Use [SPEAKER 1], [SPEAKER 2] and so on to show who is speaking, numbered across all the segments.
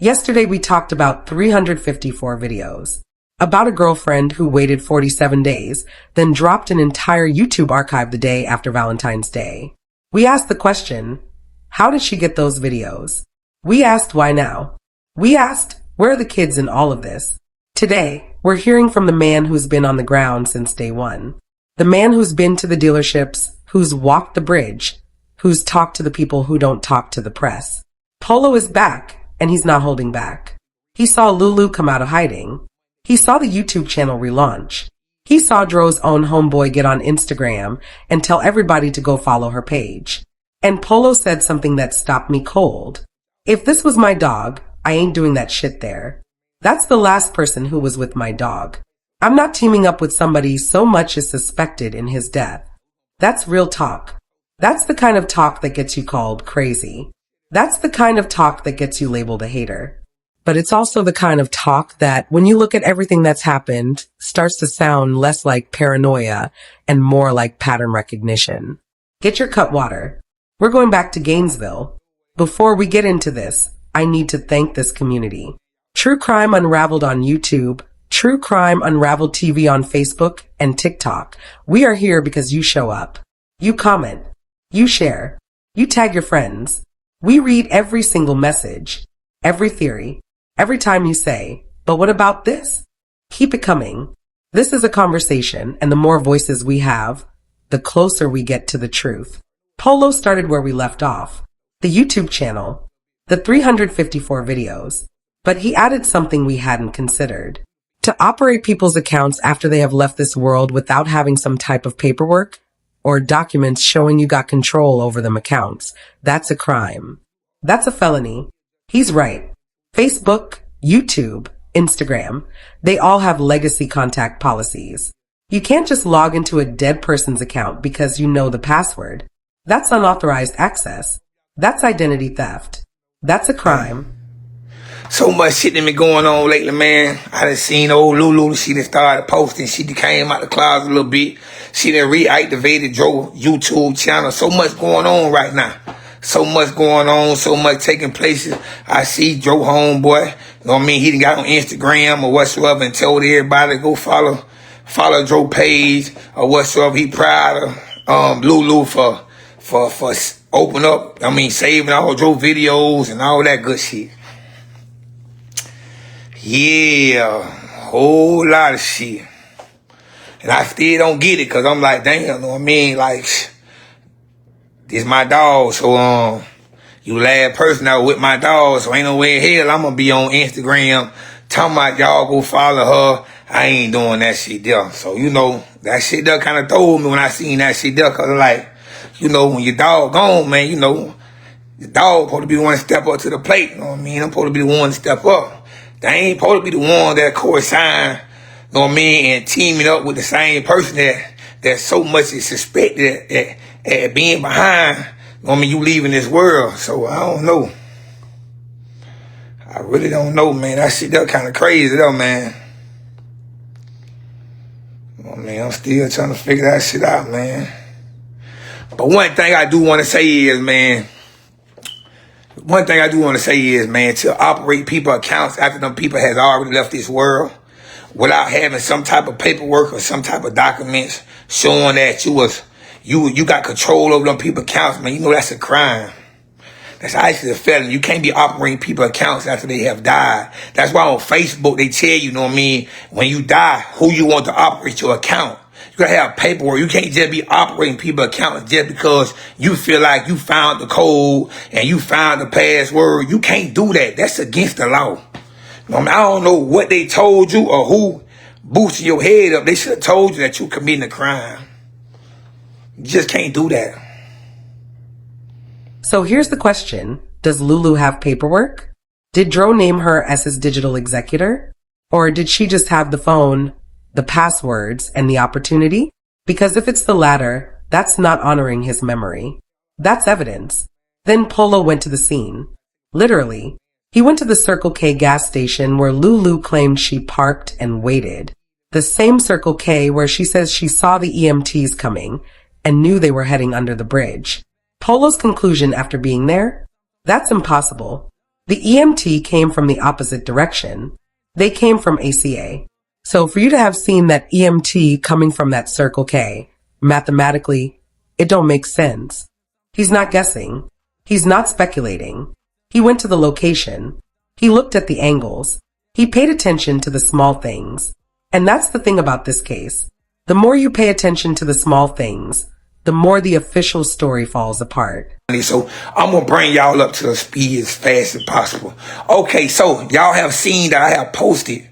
[SPEAKER 1] Yesterday we talked about 354 videos. About a girlfriend who waited 47 days, then dropped an entire YouTube archive the day after Valentine's Day. We asked the question, how did she get those videos? We asked why now. We asked, where are the kids in all of this? Today, we're hearing from the man who's been on the ground since day one. The man who's been to the dealerships, who's walked the bridge, who's talked to the people who don't talk to the press. Polo is back. And he's not holding back. He saw Lulu come out of hiding. He saw the YouTube channel relaunch. He saw Dro's own homeboy get on Instagram and tell everybody to go follow her page. And Polo said something that stopped me cold. If this was my dog, I ain't doing that shit there. That's the last person who was with my dog. I'm not teaming up with somebody so much as suspected in his death. That's real talk. That's the kind of talk that gets you called crazy. That's the kind of talk that gets you labeled a hater. But it's also the kind of talk that, when you look at everything that's happened, starts to sound less like paranoia and more like pattern recognition. Get your cut water. We're going back to Gainesville. Before we get into this, I need to thank this community. True Crime Unravelled on YouTube, True Crime Unravelled TV on Facebook and TikTok. We are here because you show up. You comment. You share. You tag your friends. We read every single message, every theory, every time you say, but what about this? Keep it coming. This is a conversation, and the more voices we have, the closer we get to the truth. Polo started where we left off, the YouTube channel, the 354 videos, but he added something we hadn't considered. To operate people's accounts after they have left this world without having some type of paperwork, or documents showing you got control over them accounts, that's a crime. That's a felony. He's right. Facebook, YouTube, Instagram, they all have legacy contact policies. You can't just log into a dead person's account because you know the password. That's unauthorized access. That's identity theft. That's a crime.
[SPEAKER 2] So much shit that been going on lately, man. I done seen old Lulu. She done started posting. She done came out the closet a little bit. She done reactivated Dro YouTube channel. So much going on right now. So much going on. So much taking places. I see Dro homeboy. You know what I mean? He done got on Instagram or whatsoever and told everybody to go follow Dro page or whatsoever. He proud of Lulu for open up. I mean, saving all Dro videos and all that good shit. Yeah, whole lot of shit. And I still don't get it, cause I'm like, damn, you know what I mean? Like, this my dog, so you last person out with my dog, so ain't no way in hell I'm gonna be on Instagram talking about y'all go follow her. I ain't doing that shit there. So, you know, that shit there kinda told me when I seen that shit there, cause like, you know, when your dog gone, man, you know, the dog supposed to be the one to step up to the plate, you know what I mean? I'm supposed to be the one to step up. They ain't supposed to be the one that co-sign, you know what I mean, and teaming up with the same person that so much is suspected at being behind, you know what I mean, you leaving this world. So I don't know. I really don't know, man. That shit that kind of crazy though, man. You know what I mean, I'm still trying to figure that shit out, man. But one thing I do want to say is, man, to operate people accounts after them people has already left this world without having some type of paperwork or some type of documents showing that you got control over them people accounts, man, you know that's a crime. That's actually a felony. You can't be operating people accounts after they have died. That's why on Facebook they tell you, you know what I mean, when you die, who you want to operate your account. You gotta have paperwork. You can't just be operating people accounts just because you feel like you found the code and you found the password. You can't do that. That's against the law. I don't know what they told you or who boosted your head up. They should have told you that you committing a crime. You just can't do that.
[SPEAKER 1] So here's the question. Does Lulu have paperwork? Did Dro name her as his digital executor? Or did she just have the phone, the passwords, and the opportunity? Because if it's the latter, that's not honoring his memory. That's evidence. Then Polo went to the scene. Literally. He went to the CircleK gas station where Lulu claimed she parked and waited. The same CircleK where she says she saw the EMTs coming and knew they were heading under the bridge. Polo's conclusion after being there? That's impossible. The EMT came from the opposite direction. They came from ACA. So for you to have seen that EMT coming from that CircleK, mathematically, it don't make sense. He's not guessing. He's not speculating. He went to the location. He looked at the angles. He paid attention to the small things. And that's the thing about this case. The more you pay attention to the small things, the more the official story falls apart.
[SPEAKER 2] So I'm going to bring y'all up to the speed as fast as possible. Okay, so y'all have seen that I have posted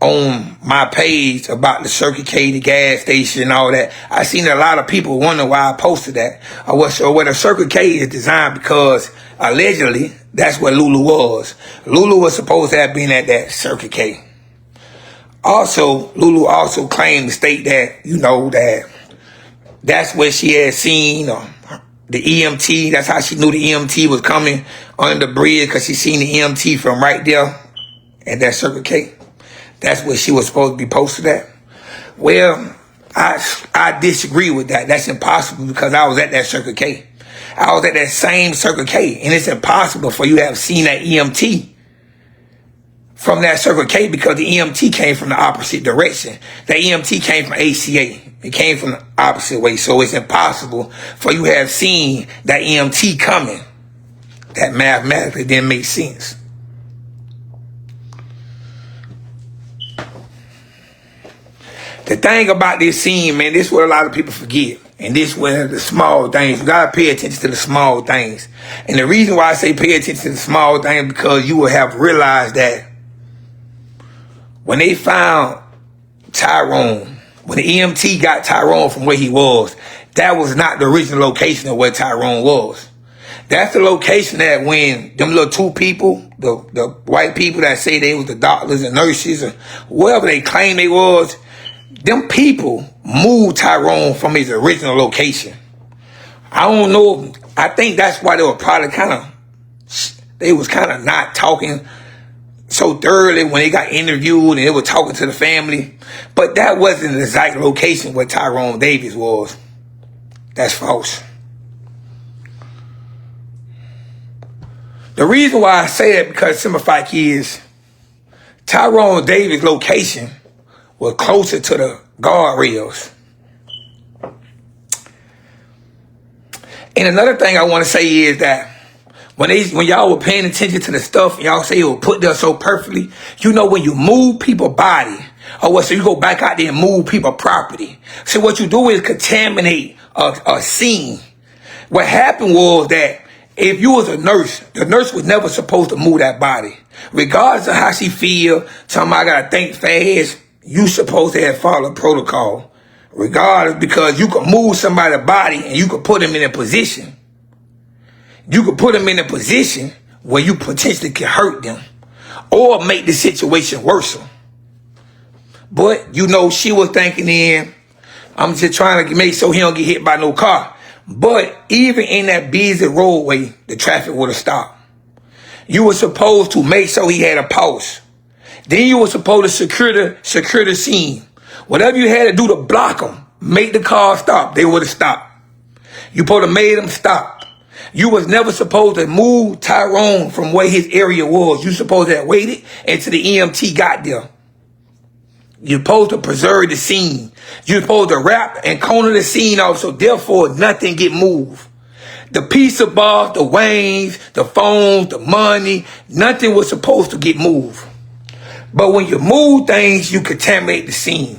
[SPEAKER 2] on my page about the CircleK, the gas station and all that. I seen a lot of people wonder why I posted that. Or what the CircleK is designed because allegedly that's what Lulu was. Lulu was supposed to have been at that CircleK. Also, Lulu also claimed to state that, you know, that's where she had seen the EMT. That's how she knew the EMT was coming under the bridge, because she seen the EMT from right there at that CircleK. That's where she was supposed to be posted at. Well, I disagree with that. That's impossible, because I was at that CircleK. I was at that same CircleK, and it's impossible for you to have seen that EMT from that CircleK, because the EMT came from the opposite direction. The EMT came from ACA. It came from the opposite way. So it's impossible for you to have seen that EMT coming. That mathematically didn't make sense. The thing about this scene, man, this is what a lot of people forget. And this is where the small things, you gotta pay attention to the small things. And the reason why I say pay attention to the small things, because you will have realized that when they found Tyrone, when the EMT got Tyrone from where he was, that was not the original location of where Tyrone was. That's the location that when them little two people, the white people that say they was the doctors and nurses or whoever they claim they was, them people moved Tyrone from his original location. I don't know. I think that's why they were probably they was kind of not talking so thoroughly when they got interviewed and they were talking to the family. But that wasn't the exact location where Tyrone Davis was. That's false. The reason why I say that, because simplify is Tyrone Davis' location was closer to the Guardrails. And another thing I want to say is that when y'all were paying attention to the stuff, y'all say it was put there so perfectly. You know, when you move people's body, or what? So you go back out there and move people's property. So what you do is contaminate a scene. What happened was that if you was a nurse, the nurse was never supposed to move that body, regardless of how she feel. Somebody gotta think fast. You supposed to have followed protocol, regardless, because you could move somebody's body and you could put them in a position. You could put them in a position where you potentially can hurt them or make the situation worse. But, you know, she was thinking I'm just trying to make sure he don't get hit by no car. But even in that busy roadway, the traffic would have stopped. You were supposed to make sure he had a pulse. Then you were supposed to secure the scene. Whatever you had to do to block them, make the car stop, they would have stopped. You supposed to made them stop. You was never supposed to move Tyrone from where his area was. You supposed to have waited until the EMT got there. You're supposed to preserve the scene. You're supposed to wrap and corner the scene off, so therefore nothing get moved. The pizza bars, the wings, the phones, the money, nothing was supposed to get moved. But when you move things, you contaminate the scene.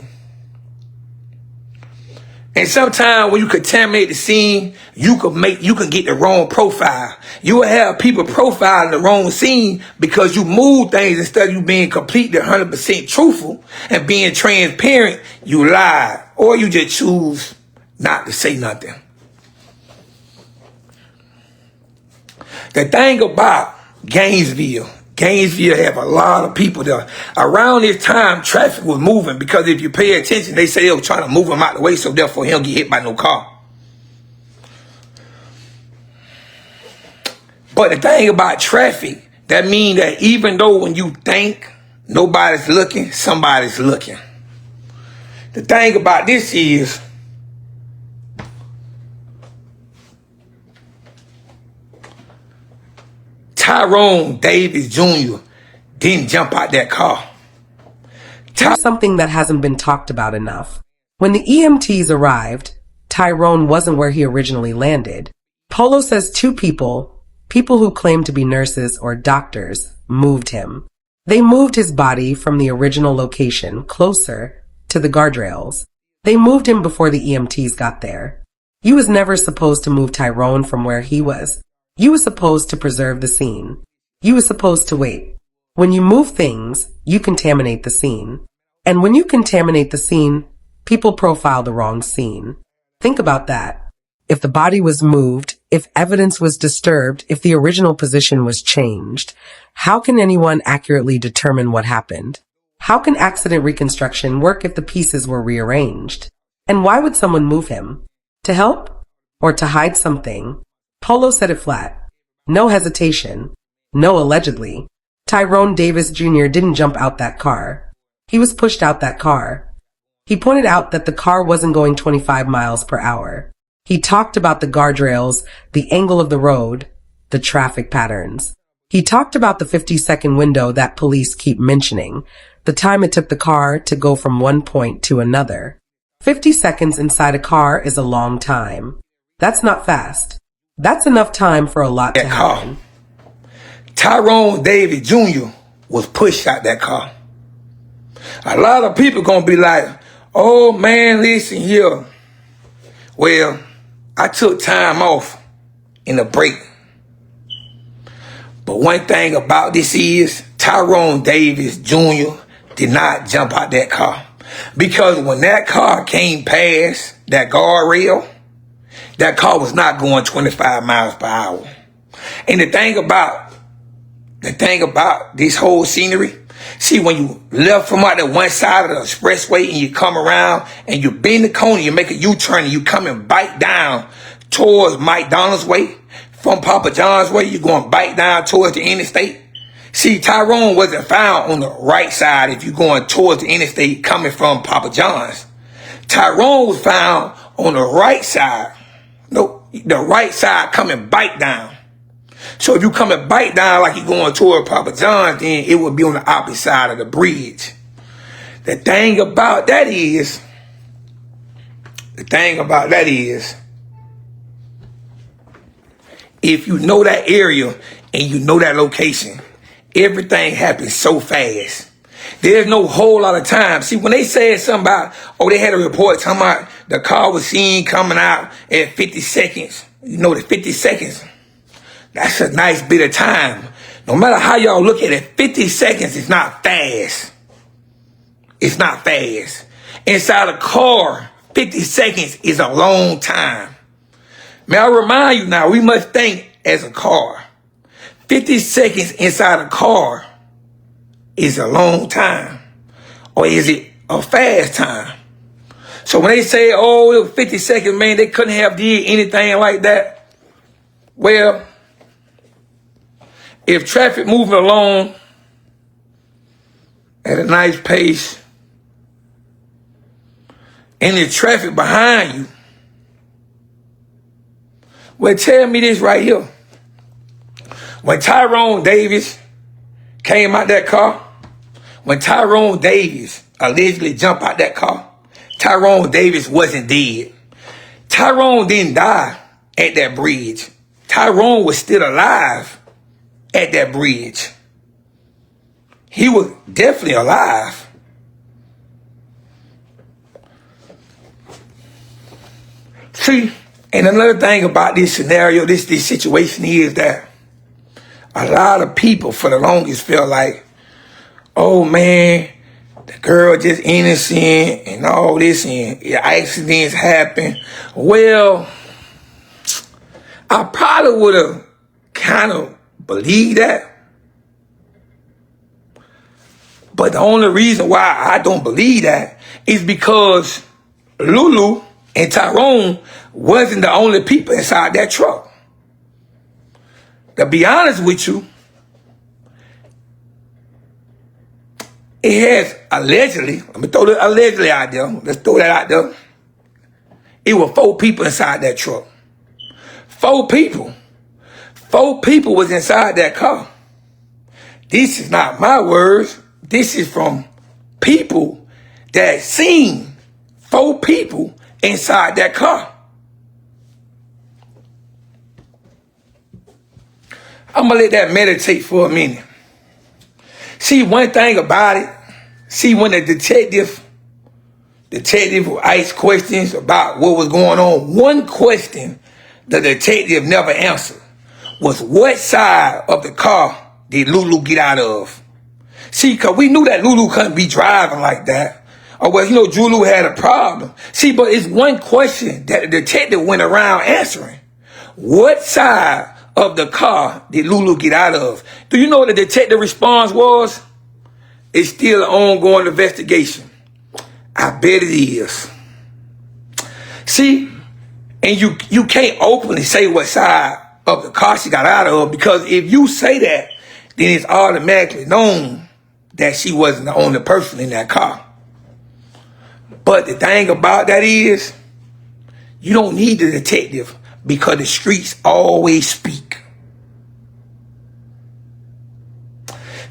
[SPEAKER 2] And sometimes when you contaminate the scene, you can get the wrong profile. You will have people profiling the wrong scene because you move things instead of you being completely 100% truthful and being transparent. You lie, or you just choose not to say nothing. The thing about Gainesville have a lot of people there. Around this time, traffic was moving, because if you pay attention, they say they were trying to move him out the way so therefore he don't get hit by no car. But the thing about traffic, that means that even though when you think nobody's looking, somebody's looking. The thing about this is, Tyrone Davis Jr. didn't jump out that car.
[SPEAKER 1] Here's something that hasn't been talked about enough. When the EMTs arrived, Tyrone wasn't where he originally landed. Polo says two people who claim to be nurses or doctors, moved him. They moved his body from the original location closer to the guardrails. They moved him before the EMTs got there. You was never supposed to move Tyrone from where he was. You was supposed to preserve the scene. You was supposed to wait. When you move things, you contaminate the scene. And when you contaminate the scene, people profile the wrong scene. Think about that. If the body was moved, if evidence was disturbed, if the original position was changed, how can anyone accurately determine what happened? How can accident reconstruction work if the pieces were rearranged? And why would someone move him? To help? Or to hide something? Polo said it flat. No hesitation. No allegedly. Tyrone Davis Jr. didn't jump out that car. He was pushed out that car. He pointed out that the car wasn't going 25 miles per hour. He talked about the guardrails, the angle of the road, the traffic patterns. He talked about the 50-second window that police keep mentioning, the time it took the car to go from one point to another. 50 seconds inside a car is a long time. That's not fast. That's enough time for a lot to happen.
[SPEAKER 2] Tyrone Davis Jr. was pushed out that car. A lot of people gonna be like, oh man, listen here. Well, I took time off in a break. But one thing about this is Tyrone Davis Jr. did not jump out that car. Because when that car came past that guardrail, that car was not going 25 miles per hour. And the thing about this whole scenery, see, when you left from out the one side of the expressway and you come around and you bend the corner, you make a U-turn and you come and bite down towards McDonald's way, from Papa John's way, you're going to bite down towards the interstate. See, Tyrone wasn't found on the right side if you're going towards the interstate coming from Papa John's. Tyrone was found on the right side. No, the right side coming bite down. So if you come and bite down like you're going toward Papa John's, then it would be on the opposite side of the bridge. The thing about that is, if you know that area and you know that location, everything happens so fast. There's no whole lot of time. See, when they said something about, oh, they had a report talking about the car was seen coming out at 50 seconds. You know, the 50 seconds, that's a nice bit of time. No matter how y'all look at it, 50 seconds is not fast. It's not fast. Inside a car, 50 seconds is a long time. May I remind you now, we must think as a car. 50 seconds inside a car is a long time. Or is it a fast time? So when they say, oh, it was 50 seconds, man, they couldn't have did anything like that. Well, if traffic moving along at a nice pace and the traffic behind you, well, tell me this right here. When Tyrone Davis came out that car, when Tyrone Davis allegedly jumped out that car, Tyrone Davis wasn't dead. Tyrone didn't die at that bridge. Tyrone was still alive at that bridge. He was definitely alive. See, and another thing about this scenario, this situation is that a lot of people for the longest felt like, oh man, the girl just innocent and all this and accidents happen. Well, I probably would have kind of believed that. But the only reason why I don't believe that is because Lulu and Tyrone wasn't the only people inside that truck. To be honest with you, it has allegedly, let me throw the allegedly out there. Let's throw that out there. It was 4 people inside that truck. 4 people. 4 people was inside that car. This is not my words. This is from people that seen 4 people inside that car. I'm gonna let that meditate for a minute. See, one thing about it, see, when the detective asked questions about what was going on, one question the detective never answered was, what side of the car did Lulu get out of? See, because we knew that Lulu couldn't be driving like that. Or, well, Lulu had a problem. See, but it's one question that the detective went around answering. What side of the car did Lulu get out of? Do you know what the detective response was? It's still an ongoing investigation. I bet it is. See, and you can't openly say what side of the car she got out of, because if you say that, then it's automatically known that she wasn't the only person in that car. But the thing about that is, you don't need the detective, because the streets always speak.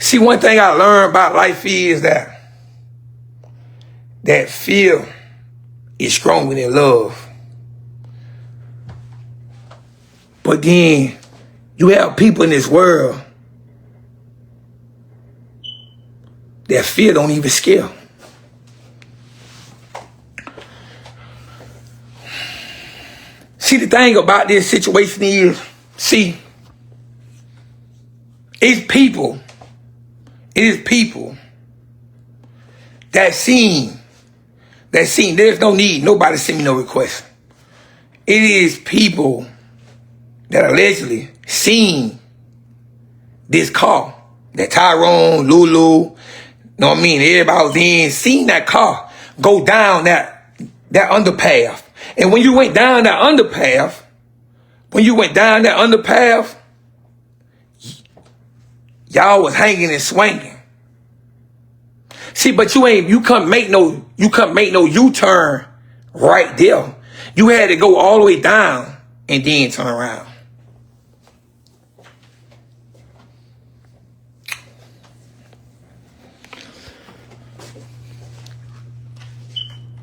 [SPEAKER 2] See, one thing I learned about life is that fear is stronger than love. But then you have people in this world that fear don't even scare. See, the thing about this situation is, see, it is people that seen, there's no need, nobody send me no request. It is people that allegedly seen this car, that Tyrone, Lulu, everybody was in, seen that car go down that underpath. And when you went down that underpath, y'all was hanging and swinging. See, but you couldn't make no U-turn right there. You had to go all the way down and then turn around.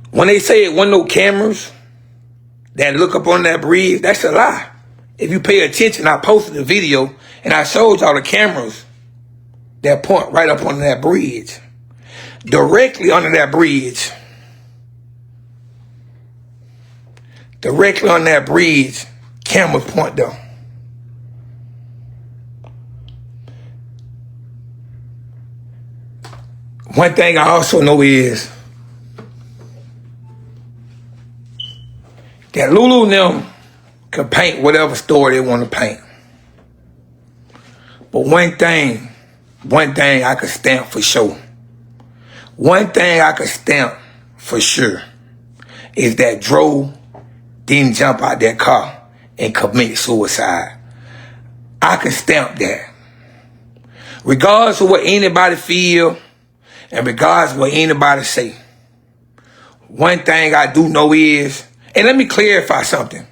[SPEAKER 2] When they say it wasn't no cameras that look up on that bridge, that's a lie. If you pay attention, I posted a video and I showed y'all the cameras that point right up on that bridge. Directly under that bridge. Directly on that bridge, cameras point though. One thing I also know is that Lulu and them can paint whatever story they want to paint. But one thing I could stamp for sure. One thing I could stamp for sure is that Dro didn't jump out that car and commit suicide. I can stamp that. Regardless of what anybody feel and regardless of what anybody say, one thing I do know is, and let me clarify something.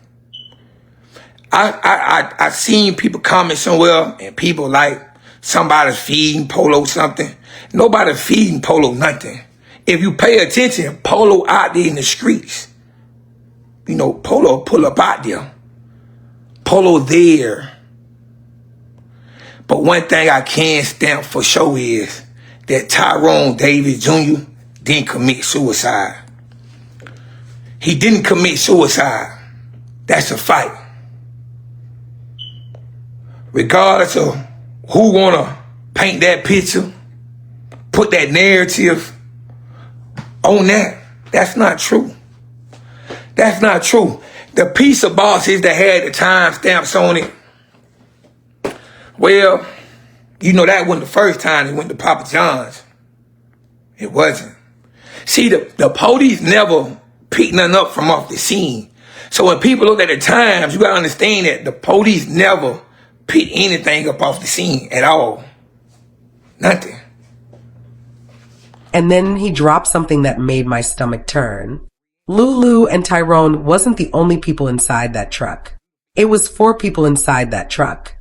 [SPEAKER 2] I seen people comment somewhere and people like somebody's feeding Polo something. Nobody feeding Polo nothing. If you pay attention, Polo out there in the streets. Polo pull up out there. Polo there. But one thing I can stamp for sure is that Tyrone Davis Jr. didn't commit suicide. He didn't commit suicide. That's a fight. Regardless of who wanna paint that picture, put that narrative on that, that's not true. That's not true. The piece of boxes that had the time stamps on it, well, that wasn't the first time it went to Papa John's. It wasn't. See, the police never picked nothing up from off the scene. So when people look at the times, you gotta understand that the police never picked anything up off the scene at all. Nothing.
[SPEAKER 1] And then he dropped something that made my stomach turn. Lulu and Tyrone wasn't the only people inside that truck. It was 4 people inside that truck.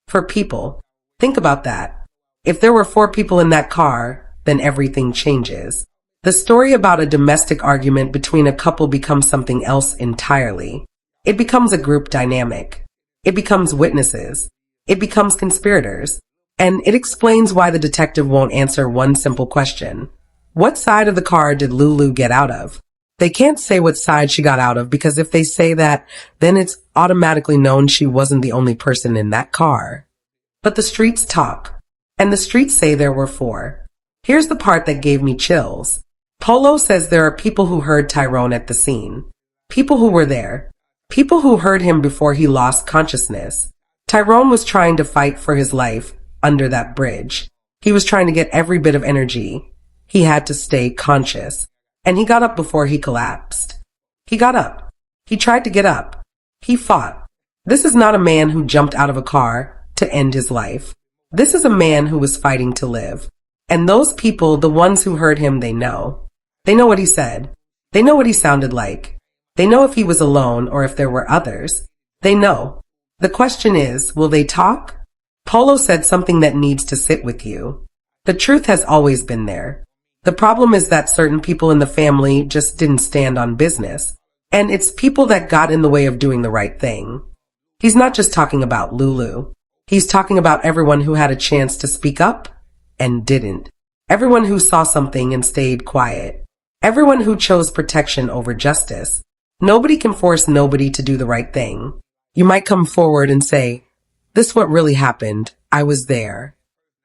[SPEAKER 1] For people. Think about that. If there were 4 people in that car, then everything changes. The story about a domestic argument between a couple becomes something else entirely. It becomes a group dynamic. It becomes witnesses. It becomes conspirators. And it explains why the detective won't answer one simple question. What side of the car did Lulu get out of? They can't say what side she got out of because if they say that, then it's automatically known she wasn't the only person in that car. But the streets talk. And the streets say there were 4. Here's the part that gave me chills. Polo says there are people who heard Tyrone at the scene. People who were there. People who heard him before he lost consciousness. Tyrone was trying to fight for his life under that bridge. He was trying to get every bit of energy. He had to stay conscious. And he got up before he collapsed. He got up. He tried to get up. He fought. This is not a man who jumped out of a car to end his life. This is a man who was fighting to live. And those people, the ones who heard him, they know. They know what he said. They know what he sounded like. They know if he was alone or if there were others. They know. The question is, will they talk? Polo said something that needs to sit with you. The truth has always been there. The problem is that certain people in the family just didn't stand on business. And it's people that got in the way of doing the right thing. He's not just talking about Lulu. He's talking about everyone who had a chance to speak up and didn't. Everyone who saw something and stayed quiet. Everyone who chose protection over justice. Nobody can force nobody to do the right thing. You might come forward and say, "This is what really happened. I was there."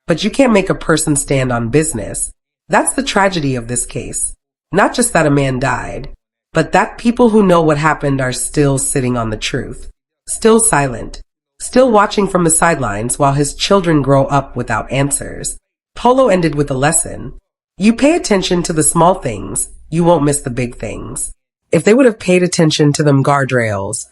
[SPEAKER 1] But you can't make a person stand on business. That's the tragedy of this case. Not just that a man died, but that people who know what happened are still sitting on the truth. Still silent. Still watching from the sidelines while his children grow up without answers. Polo ended with a lesson. You pay attention to the small things, you won't miss the big things. If they would have paid attention to them guardrails,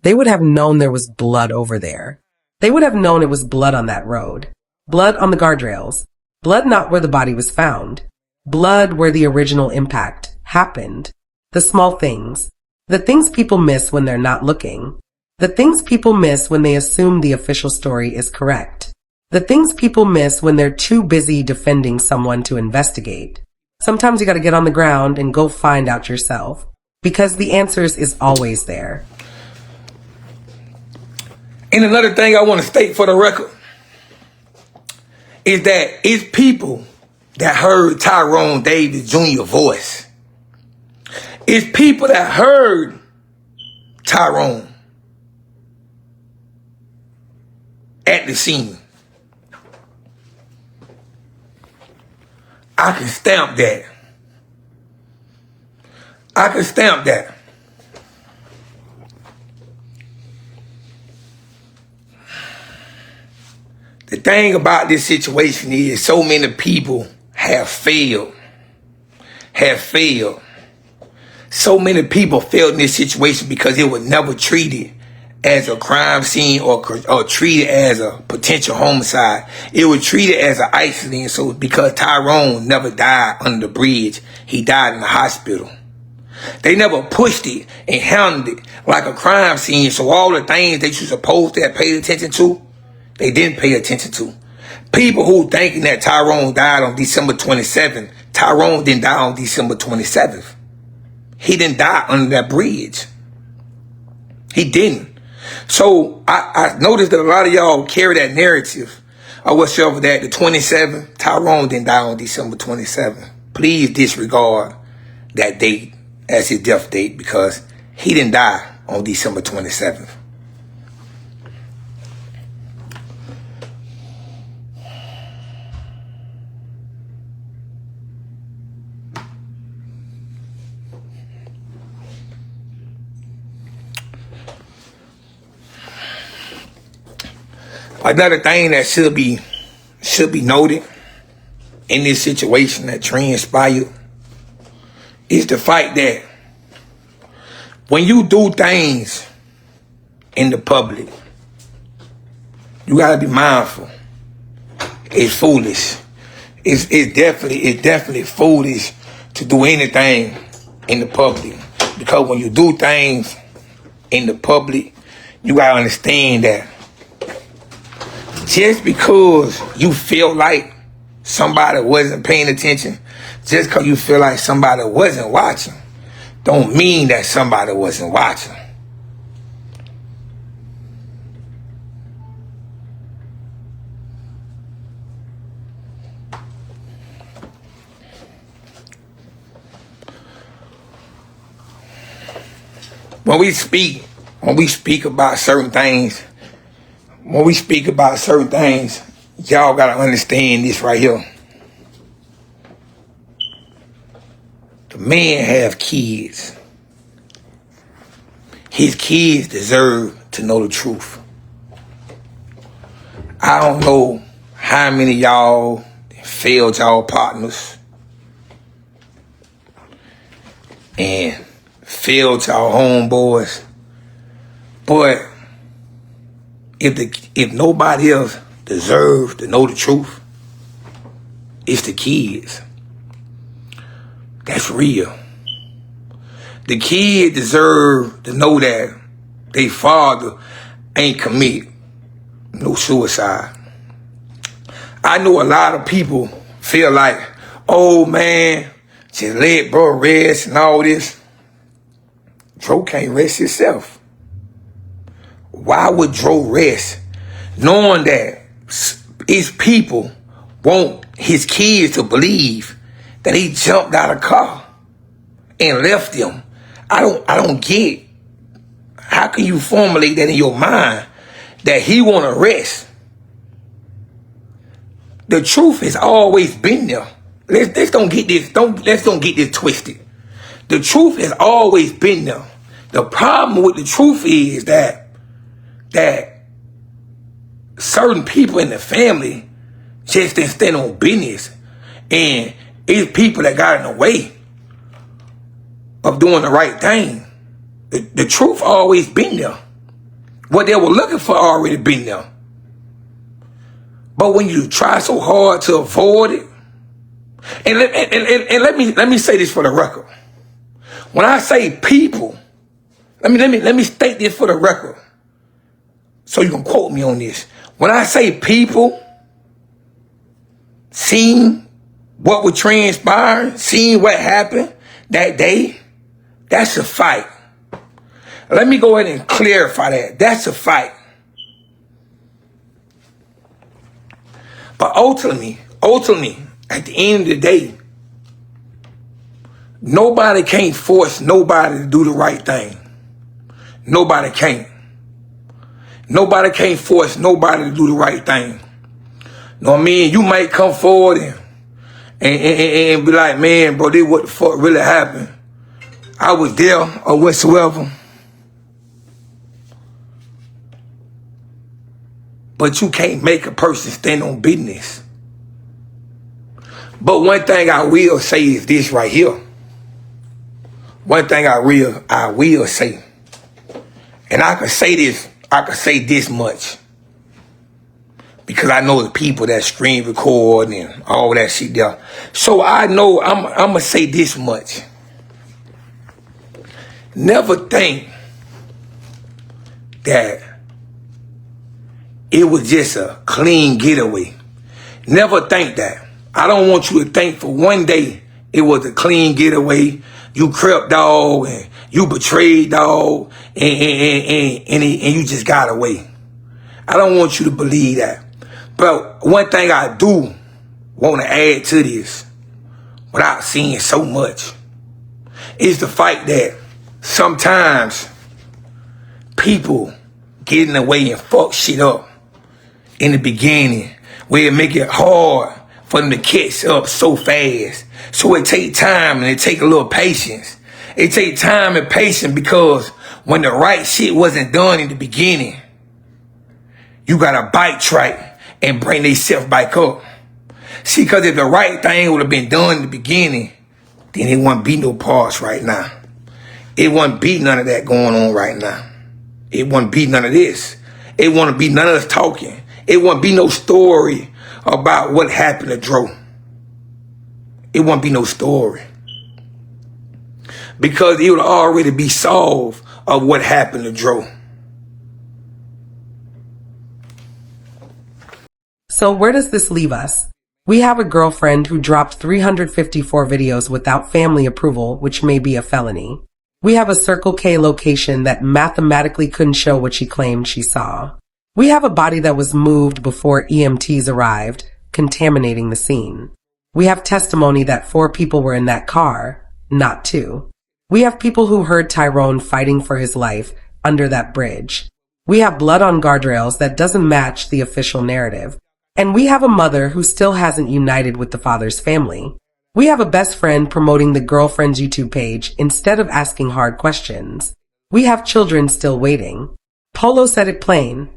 [SPEAKER 1] they would have known there was blood over there. They would have known it was blood on that road. Blood on the guardrails. Blood not where the body was found. Blood where the original impact happened. The small things. The things people miss when they're not looking. The things people miss when they assume the official story is correct. The things people miss when they're too busy defending someone to investigate. Sometimes you gotta get on the ground and go find out yourself. Because the answers is always there.
[SPEAKER 2] And another thing I want to state for the record is that it's people that heard Tyrone Davis Jr. voice. It's people that heard Tyrone at the scene. I can stamp that. I can stamp that. The thing about this situation is so many people have failed. So many people failed in this situation because it was never treated as a crime scene or treated as a potential homicide. It was treated as an accident. So because Tyrone never died under the bridge, he died in the hospital. They never pushed it and handled it like a crime scene. So all the things that you're supposed to have paid attention to, they didn't pay attention to. People who thinking that Tyrone died on December 27th, Tyrone didn't die on December 27th. He didn't die under that bridge. He didn't. So I noticed that a lot of y'all carry that narrative or whatsoever that the 27th, Tyrone didn't die on December 27th. Please disregard that date as his death date because he didn't die on December 27th. Another thing that should be noted in this situation that transpired is the fact that when you do things in the public, you gotta be mindful. It's foolish. It's definitely foolish to do anything in the public because when you do things in the public, you gotta understand that just because you feel like somebody wasn't paying attention, just because you feel like somebody wasn't watching, don't mean that somebody wasn't watching. When we speak about certain things, y'all gotta understand this right here. The man have kids. His kids deserve to know the truth. I don't know how many of y'all failed y'all partners and failed y'all homeboys, but if nobody else deserves to know the truth, it's the kids. That's real. The kids deserve to know that their father ain't commit no suicide. I know a lot of people feel like, oh man, just let bro rest and all this. Dro can't rest himself. Why would Dro rest? Knowing that his people want his kids to believe that he jumped out of a car and left them. I don't get, how can you formulate that in your mind that he want to rest? The truth has always been there. Let's don't get this twisted. The truth has always been there. The problem with the truth is that certain people in the family just didn't stand on business, and it's people that got in the way of doing the right thing. The truth always been there. What they were looking for already been there. But when you try so hard to avoid it, and let me say this for the record. When I say people, let me state this for the record, so you can quote me on this. When I say people seen what was transpiring, seen what happened that day, that's a fight. Let me go ahead and clarify that. That's a fight. But ultimately, at the end of the day, nobody can't force nobody to do the right thing. Nobody can't. Nobody can't force nobody to do the right thing. Know what I mean? You might come forward and be like, man, bro, this what the fuck really happened. I was there or whatsoever. But you can't make a person stand on business. But one thing I will say is this right here. One thing I will say. And I can say this much. Because I know the people that screen record and all that shit there. So I know I'm going to say this much. Never think that it was just a clean getaway. Never think that. I don't want you to think for one day it was a clean getaway. You crept dog and you betrayed dog and you just got away. I don't want you to believe that. But one thing I do want to add to this, without seeing so much, is the fact that sometimes people get in the way and fuck shit up in the beginning, where it make it hard for them to catch up so fast. So it take time and it take a little patience. It take time and patience because when the right shit wasn't done in the beginning, you gotta bite track and bring themselves back up. See, because if the right thing would have been done in the beginning, then it wouldn't be no parts right now. It wouldn't be none of that going on right now. It wouldn't be none of this. It wouldn't be none of us talking. It wouldn't be no story about what happened to Dro. It wouldn't be no story. Because it would already be solved of what happened to Dro.
[SPEAKER 1] So where does this leave us? We have a girlfriend who dropped 354 videos without family approval, which may be a felony. We have a CircleK location that mathematically couldn't show what she claimed she saw. We have a body that was moved before EMTs arrived, contaminating the scene. We have testimony that 4 people were in that car, not 2. We have people who heard Tyrone fighting for his life under that bridge. We have blood on guardrails that doesn't match the official narrative. And we have a mother who still hasn't united with the father's family. We have a best friend promoting the girlfriend's YouTube page instead of asking hard questions. We have children still waiting. Polo said it plain.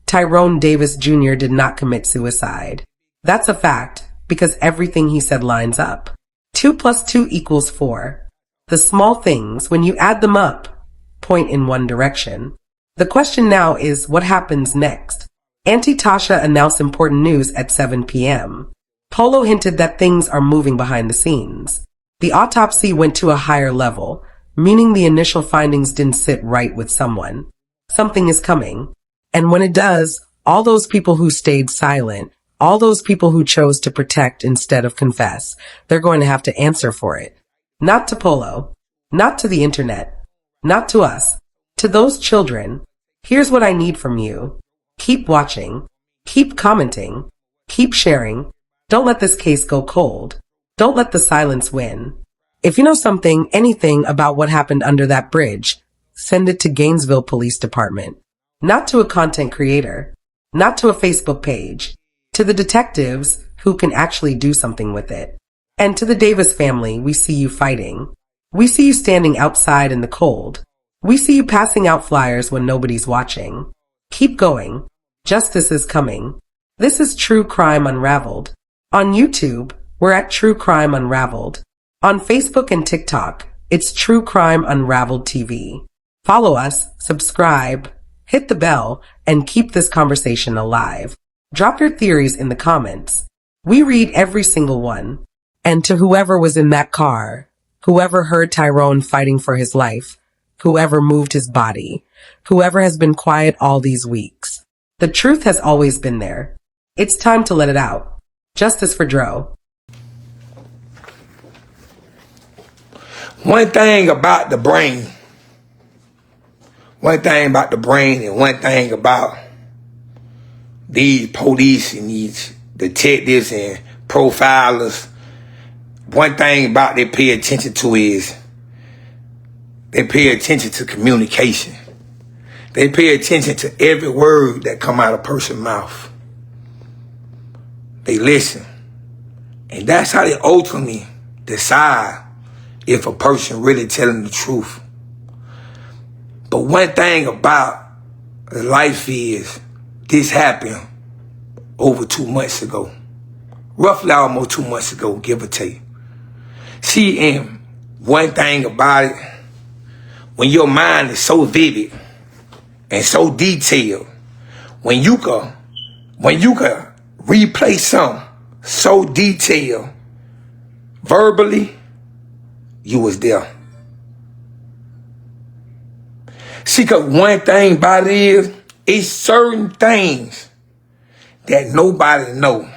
[SPEAKER 1] Tyrone Davis Jr. did not commit suicide. That's a fact, because everything he said lines up. 2 + 2 = 4. The small things, when you add them up, point in one direction. The question now is, what happens next? Auntie Tasha announced important news at 7 p.m. Polo hinted that things are moving behind the scenes. The autopsy went to a higher level, meaning the initial findings didn't sit right with someone. Something is coming. And when it does, all those people who stayed silent, all those people who chose to protect instead of confess, they're going to have to answer for it. Not to Polo, not to the internet, not to us, to those children. Here's what I need from you. Keep watching, keep commenting, keep sharing. Don't let this case go cold. Don't let the silence win. If you know something, anything about what happened under that bridge, send it to Gainesville Police Department. Not to a content creator, not to a Facebook page, to the detectives who can actually do something with it. And to the Davis family, we see you fighting. We see you standing outside in the cold. We see you passing out flyers when nobody's watching. Keep going. Justice is coming. This is True Crime Unraveled. On YouTube, we're at True Crime Unraveled. On Facebook and TikTok, it's True Crime Unraveled TV. Follow us, subscribe, hit the bell, and keep this conversation alive. Drop your theories in the comments. We read every single one. And to whoever was in that car, whoever heard Tyrone fighting for his life, whoever moved his body, whoever has been quiet all these weeks, the truth has always been there. It's time to let it out. Justice for Dro.
[SPEAKER 2] One thing about the brain and one thing about these police and these detectives and profilers, one thing about they pay attention to is they pay attention to communication. They pay attention to every word that come out of a person's mouth. They listen. And that's how they ultimately decide if a person really telling the truth. But one thing about life is this happened over 2 months ago. Roughly almost 2 months ago, give or take. See, and one thing about it, when your mind is so vivid and so detailed, when you can replay something so detailed, verbally, you was there. See, cause one thing about it is, it's certain things that nobody know.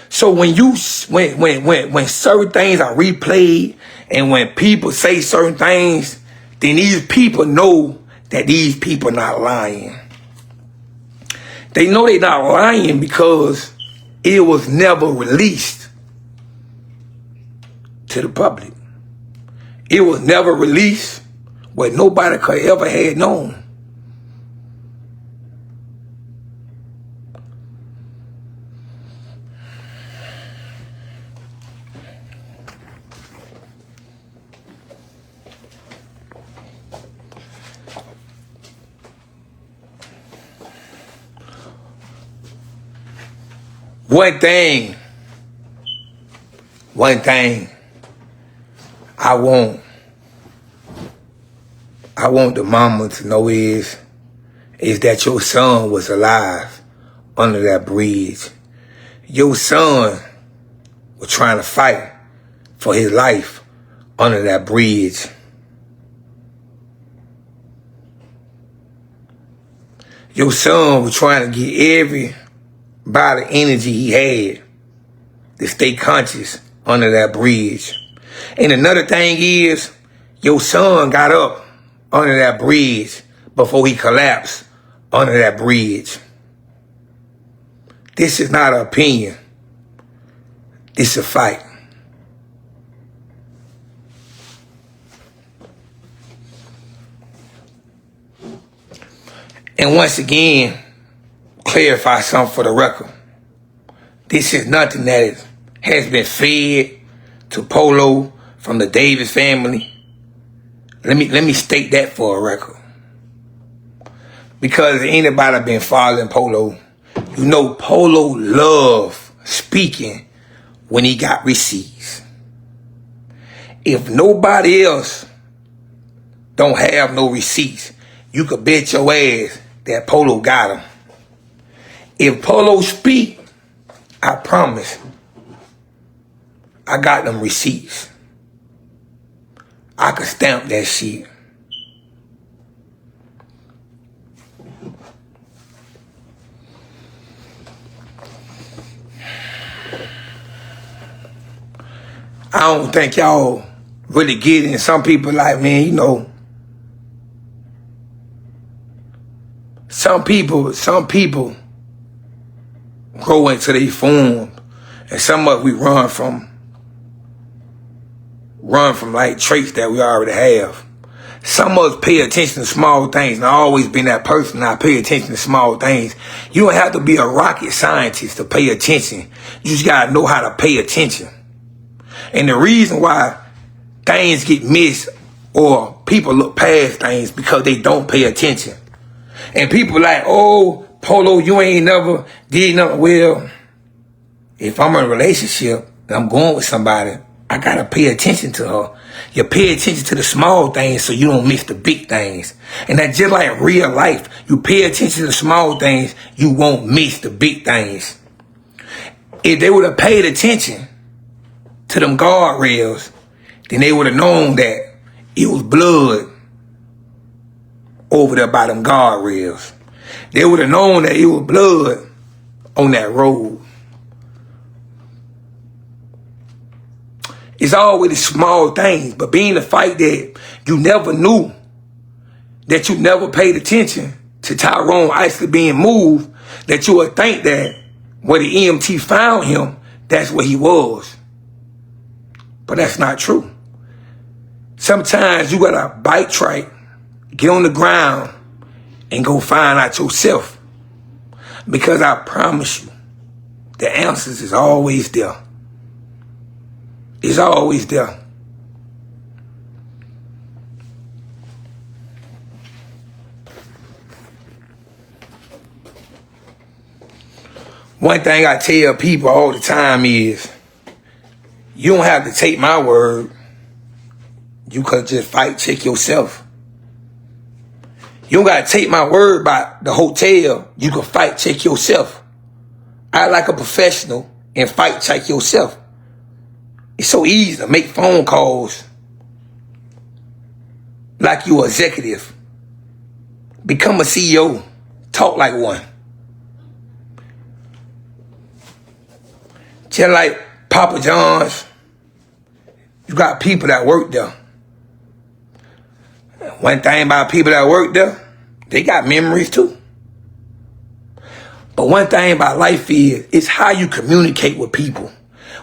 [SPEAKER 2] So when certain things are replayed and when people say certain things, then these people know that these people not lying. They know they're not lying because it was never released to the public. It was never released where nobody could ever had known. One thing I want the mama to know is that your son was alive under that bridge. Your son was trying to fight for his life under that bridge. Your son was trying to get every by the energy he had to stay conscious under that bridge. And another thing is, your son got up under that bridge before he collapsed under that bridge. This is not an opinion. This is a fight. And once again, clarify something for the record. This is nothing that has been fed to Polo from the Davis family. Let me state that for a record. Because anybody been following Polo, you know Polo loved speaking when he got receipts. If nobody else don't have no receipts, you could bet your ass that Polo got them. If Polo speak, I promise, I got them receipts. I could stamp that shit. I don't think y'all really get it. Some people like, man, you know, some people grow into their form, and some of us we run from like traits that we already have. Some of us pay attention to small things, and I've always been that person. I pay attention to small things. You don't have to be a rocket scientist to pay attention. You just gotta know how to pay attention. And the reason why things get missed or people look past things because they don't pay attention. And people like, oh, Polo, you ain't never did nothing. Well, if I'm in a relationship and I'm going with somebody, I gotta pay attention to her. You pay attention to the small things so you don't miss the big things. And that's just like real life. You pay attention to the small things, you won't miss the big things. If they would have paid attention to them guardrails, then they would have known that it was blood over there by them guardrails. They would have known that it was blood on that road. It's always the small things, but being the fight that you never knew, that you never paid attention to Tyrone actually being moved, that you would think that where the EMT found him, that's where he was. But that's not true. Sometimes you gotta bike trike, get on the ground, and go find out yourself. Because I promise you, the answers is always there. It's always there. One thing I tell people all the time is, you don't have to take my word. You could just fight check yourself. You don't got to take my word about the hotel. You can fight check yourself. Act like a professional and fight check yourself. It's so easy to make phone calls like you're an executive. Become a CEO. Talk like one. Just like Papa John's, you got people that work there. One thing about people that work there, they got memories too. But one thing about life is, it's how you communicate with people.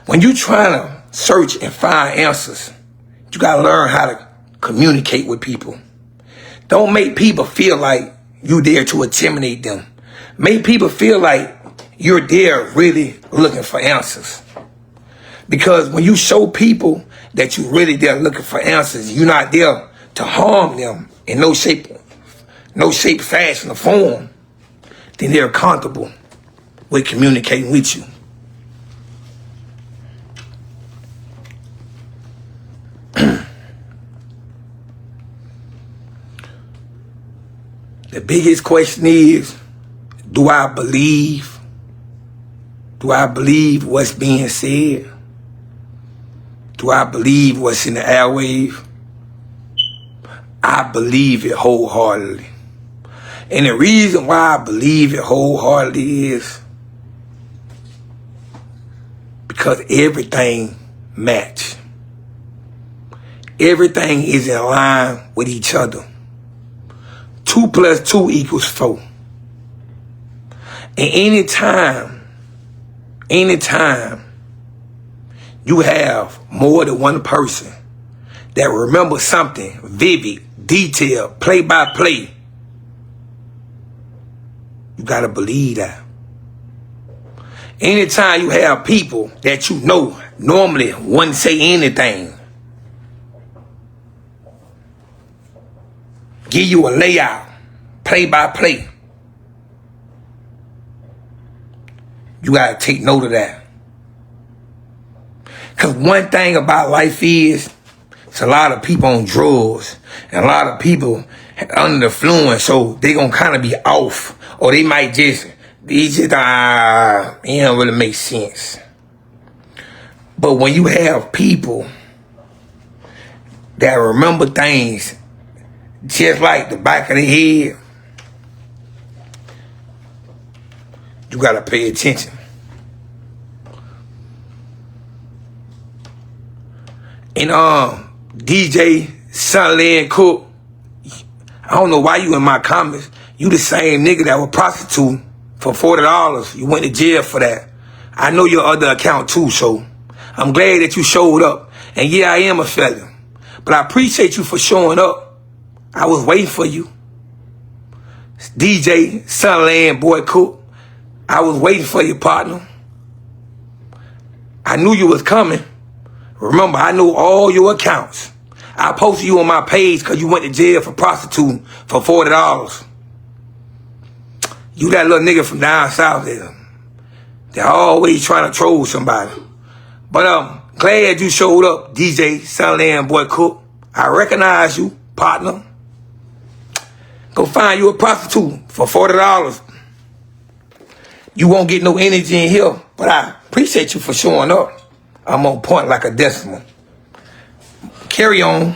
[SPEAKER 2] When you're trying to search and find answers, you got to learn how to communicate with people. Don't make people feel like you're there to intimidate them. Make people feel like you're there really looking for answers. Because when you show people that you're really there looking for answers, you're not there to harm them in no shape, fashion, or form, then they're comfortable with communicating with you. The biggest question is, do I believe what's being said? Do I believe what's in the airwave? I believe it wholeheartedly. And the reason why I believe it wholeheartedly is because everything match. Everything is in line with each other. 2 plus 2 equals 4. And anytime you have more than one person that remember something vivid, detailed, play by play, you gotta believe that. Anytime you have people that you know normally wouldn't say anything, give you a layout, play by play, you gotta take note of that. Because one thing about life is, it's a lot of people on drugs and a lot of people under the influence, so they gonna kind of be off, or they might just, it don't really make sense. But when you have people that remember things just like the back of the head, you gotta pay attention. And DJ Sunland Cook, I don't know why you in my comments. You the same nigga that was prostituting for $40. You went to jail for that. I know your other account too, so I'm glad that you showed up. And yeah, I am a felon, but I appreciate you for showing up. I was waiting for you. DJ Sunland Boy Cook, I was waiting for you, partner. I knew you was coming. Remember, I know all your accounts. I posted you on my page because you went to jail for prostituting for $40. You that little nigga from down south there. They're always trying to troll somebody. But I'm glad you showed up, DJ Sunland Boy Cook. I recognize you, partner. Go find you a prostitute for $40. You won't get no energy in here, but I appreciate you for showing up. I'm on point like a decimal. Carry on.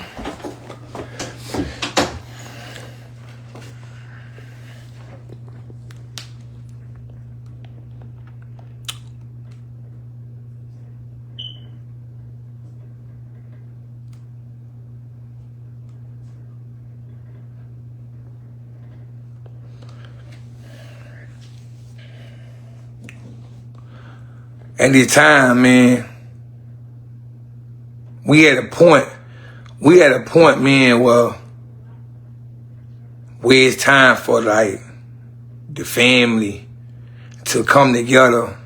[SPEAKER 2] At this time, man, we had a point, man, where it's time for, like, the family to come together,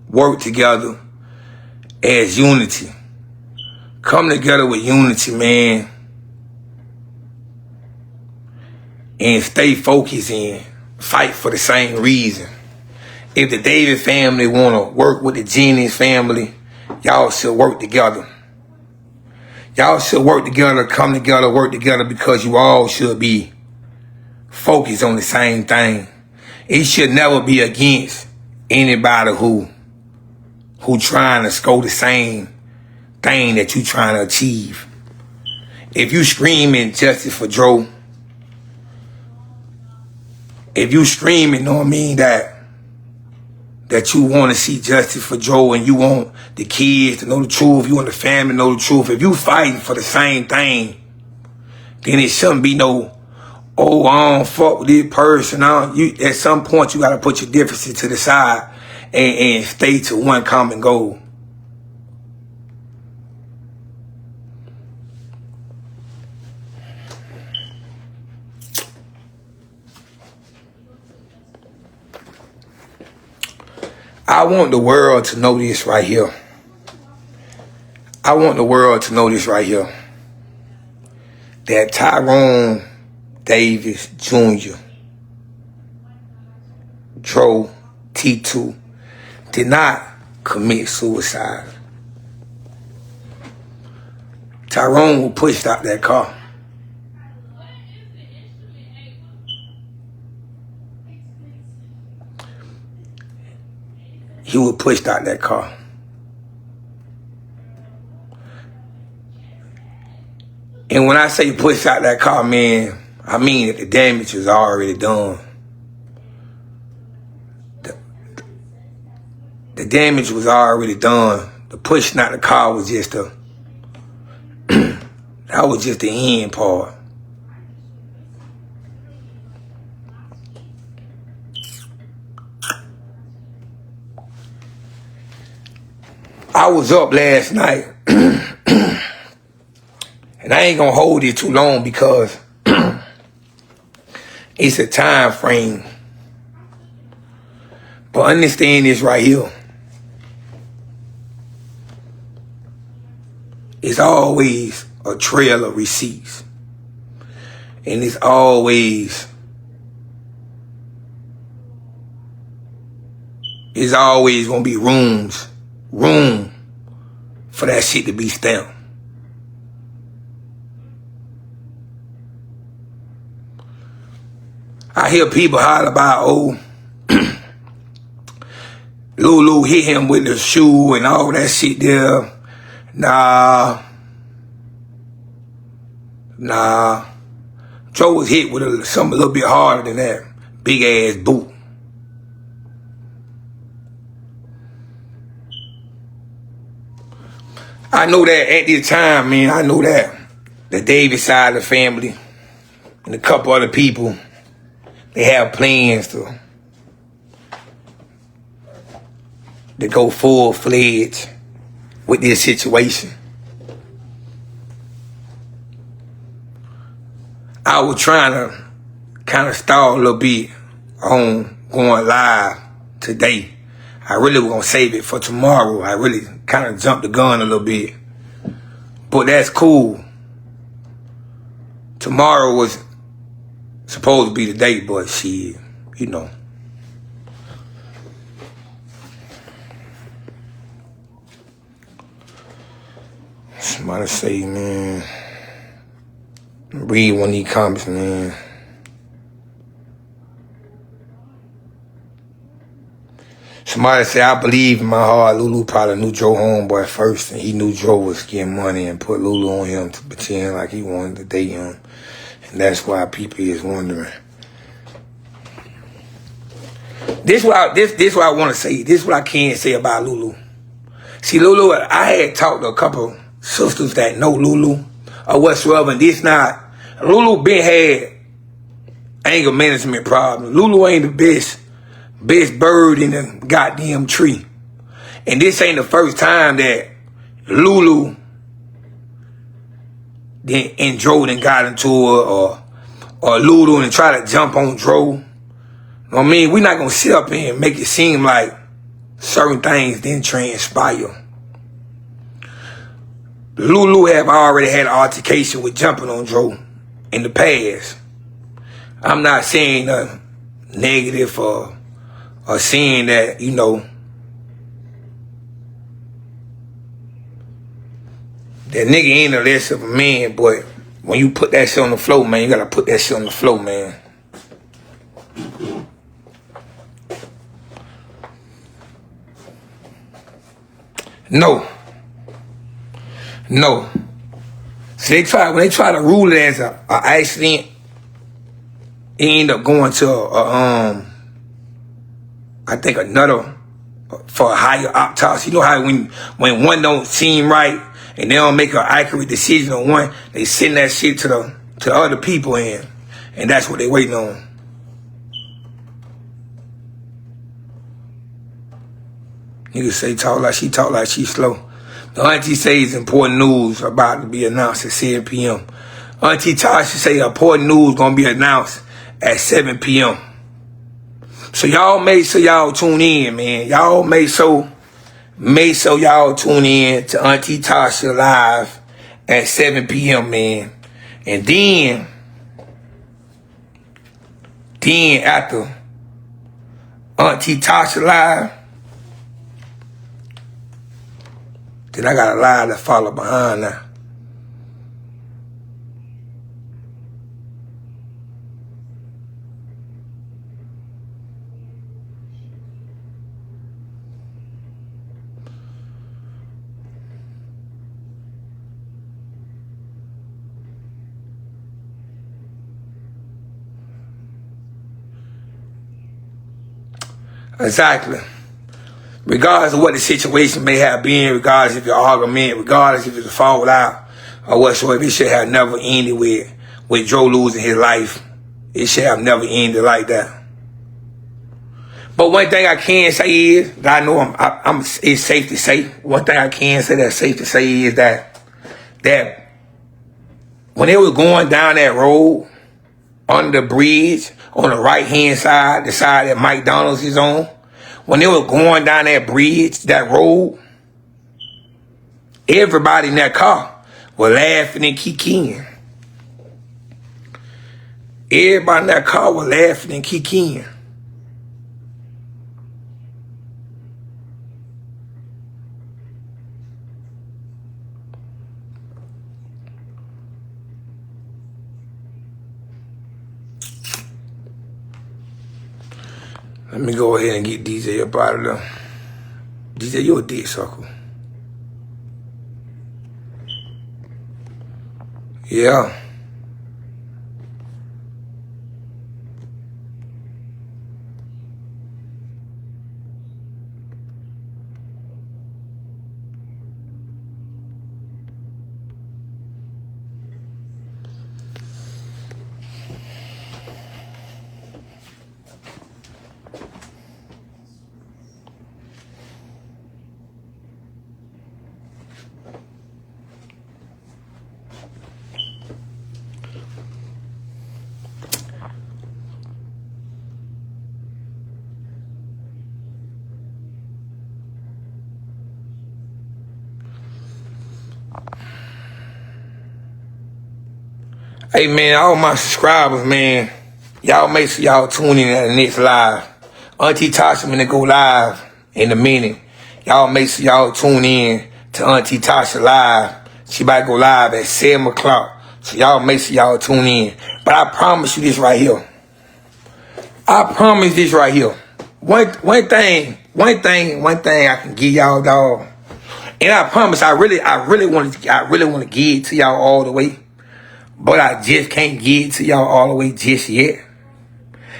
[SPEAKER 2] work together as unity. Come together with unity, man, and stay focused and fight for the same reason. If the Davis family want to work with the Jennings family, y'all should work together. Y'all should work together, come together, work together, because you all should be focused on the same thing. It should never be against anybody who trying to score the same thing that you trying to achieve. If you screaming justice for Dro, if you screaming, know what I mean, that you want to see justice for Dro and you want the kids to know the truth, you want the family to know the truth, if you fighting for the same thing, then it shouldn't be no, oh, I don't fuck with this person. At some point, you got to put your differences to the side and stay to one common goal. I want the world to know this right here. I want the world to know this right here. That Tyrone Davis Jr., Dro T2, did not commit suicide. Tyrone was pushed out that car. He was pushed out that car. And when I say pushed out that car, man, I mean that the damage was already done. The The damage was already done. The pushing out the car was just that was just the end part. I was up last night, and I ain't gonna hold it too long because it's a time frame. But understand this right here. It's always a trail of receipts. And it's always gonna be room for that shit to be stamped. I hear people holler about, oh, Lulu hit him with the shoe and all that shit there. Nah. Joe was hit with something a little bit harder than that. Big ass boot. I know that at this time, man, I know that the Davis side of the family and a couple other people, they have plans to go full-fledged with this situation. I was trying to kind of stall a little bit on going live today. I really was going to save it for tomorrow. I really kind of jumped the gun a little bit. But that's cool. Tomorrow was supposed to be the day, but shit, you know. Somebody say, man, read one of these comments, man. Somebody say, I believe in my heart Lulu probably knew Dro homeboy first, and he knew Dro was getting money and put Lulu on him to pretend like he wanted to date him. And that's why people is wondering. This what I want to say. This is what I can say about Lulu. See, Lulu, I had talked to a couple sisters that know Lulu or whatsoever, and this not. Lulu been had anger management problems. Lulu ain't the best bird in the goddamn tree. And this ain't the first time that Lulu and Dro got into it, or Lulu and try to jump on Dro. You know what I mean? We're not gonna sit up here and make it seem like certain things didn't transpire. Lulu have already had an altercation with jumping on Dro in the past. I'm not saying negative or saying that, you know, that nigga ain't a less of a man, but when you put that shit on the floor, man, you gotta put that shit on the floor, man. No. So when they try to rule it as a accident, it end up going to I think another for a higher autopsy. You know how when one don't seem right and they don't make an accurate decision on one, they send that shit to the other people and that's what they waiting on. Niggas say talk like she slow. The auntie say it's important news about to be announced at 7 p.m. Auntie Tasha say important news gonna be announced at 7 p.m. So y'all make sure y'all tune in, man. Y'all make sure y'all tune in to Auntie Tasha live at 7 p.m., man. And then after Auntie Tasha live, then I got a lie to follow behind now. Exactly. regardless of what the situation may have been, regardless of your argument, regardless if it's a fallout or whatsoever, it should have never ended with Dro losing his life. It should have never ended like that. But one thing I can say is, that I know it's safe to say, one thing I can say that's safe to say is that when they was going down that road, under the bridge, on the right-hand side, the side that McDonald's is on, when they were going down that bridge, that road, everybody in that car was laughing and kikiing. Everybody in that car was laughing and kikiing. Let me go ahead and get DJ up out of there. DJ, you a dick sucker. Yeah. Hey, man, all my subscribers, man, y'all make sure y'all tune in at the next live. Auntie Tasha gonna go live in a minute. Y'all make sure y'all tune in to Auntie Tasha live. She about to go live at 7 o'clock. So y'all make sure y'all tune in. But I promise you this right here. I promise this right here. One thing I can give y'all, dog. And I promise I really want to give it to y'all all the way. But I just can't get to y'all all the way just yet.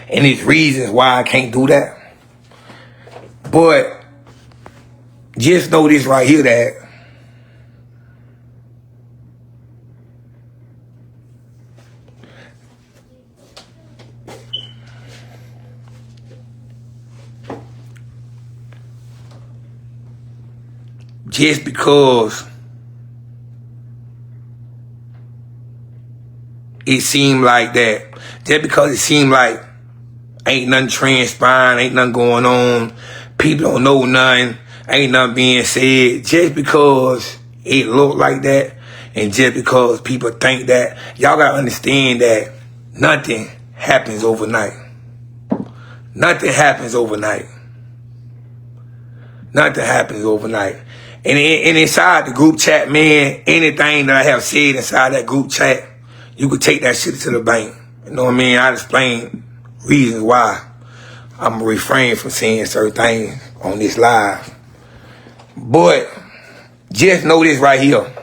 [SPEAKER 2] And there's reasons why I can't do that. But just know this right here, that just because it seemed like that, just because it seemed like ain't nothing transpiring, ain't nothing going on, people don't know nothing, ain't nothing being said, just because it looked like that, and just because people think that, y'all gotta understand that nothing happens overnight. Nothing happens overnight. Nothing happens overnight. And inside the group chat, man, anything that I have said inside that group chat, you could take that shit to the bank. You know what I mean? I explain reasons why I'm refraining from saying certain things on this live. But just know this right here.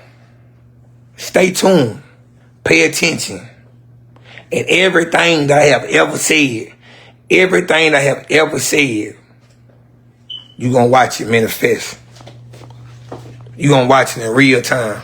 [SPEAKER 2] Stay tuned. Pay attention. And everything that I have ever said, you're going to watch it manifest. You're going to watch it in real time.